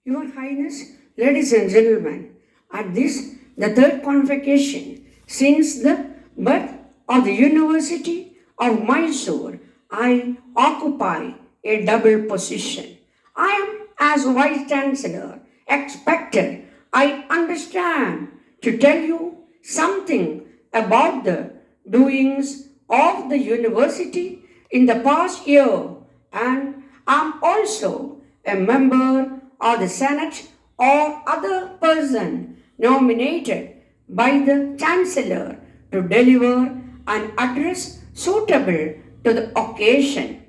Your Highness, ladies and gentlemen, at this, the third convocation since the birth of the University of Mysore, I occupy a double position. I am, as Vice Chancellor, expected, I understand, to tell you something about the doings of the university in the past year, and I'm also a member of the Senate or other person nominated by the Chancellor to deliver an address suitable to the occasion.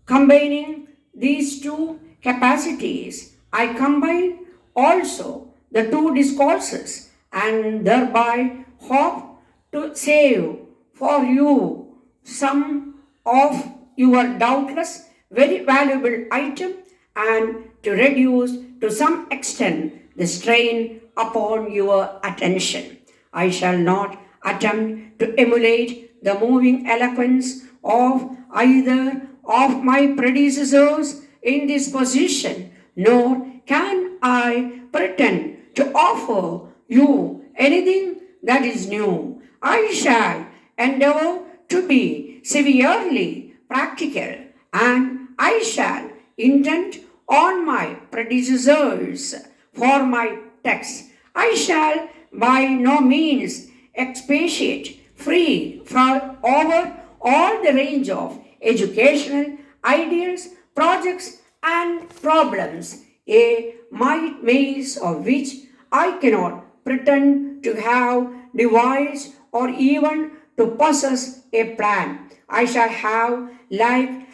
Combining these two capacities, I combine also the two discourses and thereby hope to save for you some of your doubtless very valuable item and to reduce to some extent the strain upon your attention. I shall not attempt to emulate the moving eloquence of either of my predecessors in this position, nor can I pretend to offer you anything that is new. I shall endeavor to be severely practical, and I shall intend on my predecessors for my text. I shall by no means expatiate free from over all the range of educational ideas, projects, and problems, a might maze of which I cannot pretend to have devised or even to possess a plan. I shall have,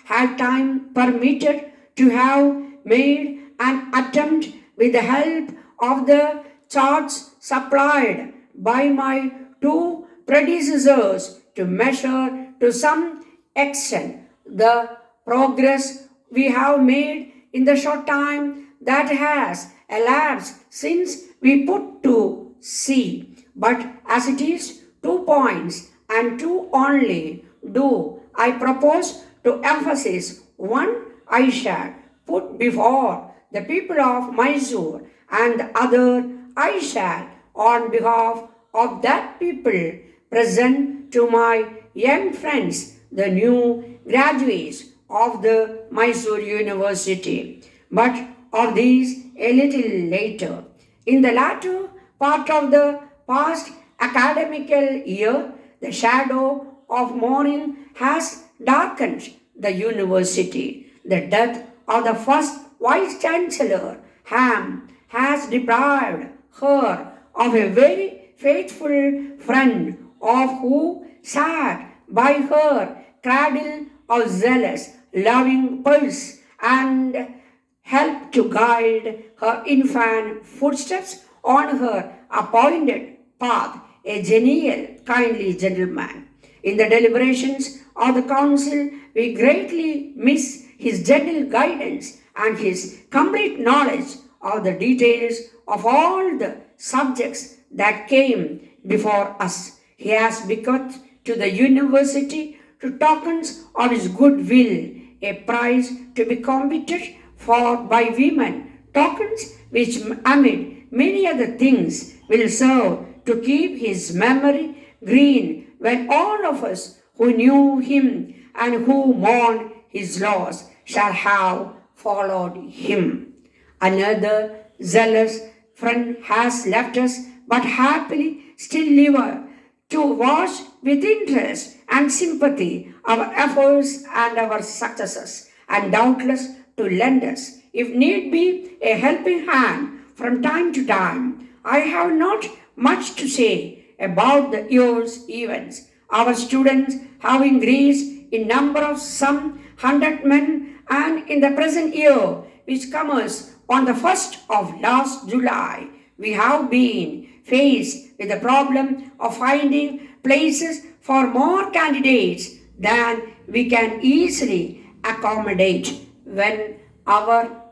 had time permitted, to have made an attempt with the help of the charts supplied by my two predecessors to measure to some extent the progress we have made in the short time that has elapsed since we put to sea. But as it is 2 points and 2 only do I propose to emphasize. One I shall put before the people of Mysore, and the other I shall, on behalf of that people, present to my young friends, the new graduates of the Mysore University. But of these a little later. In the latter part of the past academical year, the shadow of mourning has darkened the university. The death of the first Vice Chancellor Ham has deprived her of a very faithful friend of who sat by her cradle of zealous, loving pulse and helped to guide her infant footsteps on her appointed path, a genial, kindly gentleman. In the deliberations of the council, we greatly miss his gentle guidance and his complete knowledge of the details of all the subjects that came before us. He has bequeathed to the university to tokens of his goodwill, a prize to be competed for by women, tokens which amid many other things will serve to keep his memory green when all of us who knew him and who mourned his loss shall have followed him. Another zealous friend has left us, but happily still live to watch with interest and sympathy our efforts and our successes, and doubtless to lend us, if need be, a helping hand from time to time. I have not much to say about the year's events. Our students have increased in number of some 100 men, and in the present year, which comes on the 1st of last July, we have been faced with the problem of finding places for more candidates than we can easily accommodate. When our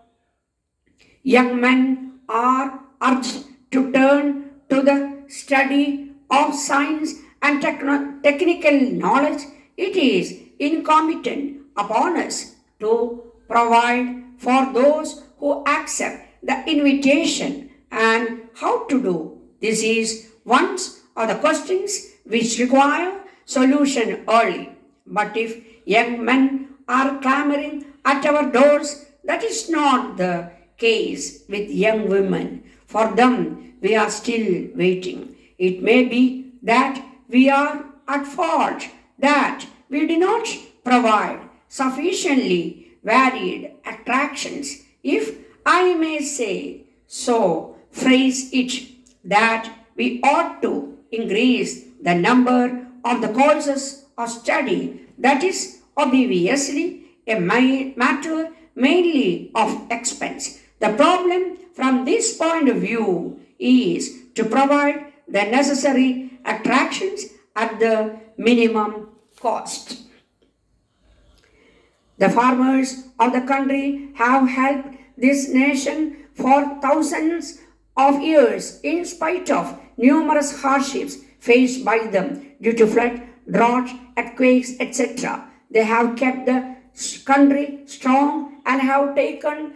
young men are urged to turn to the study of science and technical knowledge, it is incumbent upon us to provide for those who accept the invitation and how to do. This is one of the questions which require solution early. But if young men are clamoring at our doors, that is not the case with young women. For them, we are still waiting. It may be that we are at fault, that we do not provide sufficiently varied attractions. If I may say so, phrase it that we ought to increase the number of the courses of study. That is obviously a matter mainly of expense. The problem from this point of view is to provide the necessary attractions at the minimum cost. The farmers of the country have helped this nation for thousands of years in spite of numerous hardships faced by them due to flood, drought, earthquakes, etc. They have kept the country strong and have taken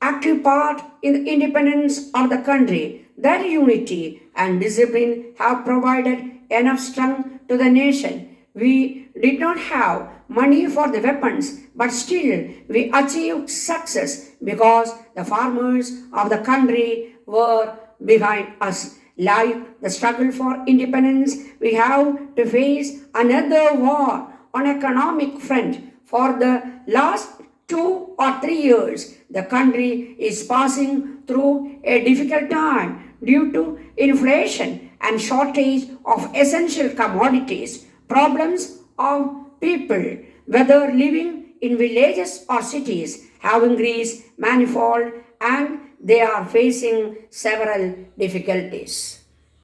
active part in the independence of the country. Their unity and discipline have provided enough strength to the nation. We did not have money for the weapons, but still we achieved success because the farmers of the country were behind us. Like the struggle for independence, we have to face another war on economic front. For the last 2 or 3 years, the country is passing through a difficult time due to inflation and shortage of essential commodities. Problems of people, whether living in villages or cities, have increased manifold and they are facing several difficulties.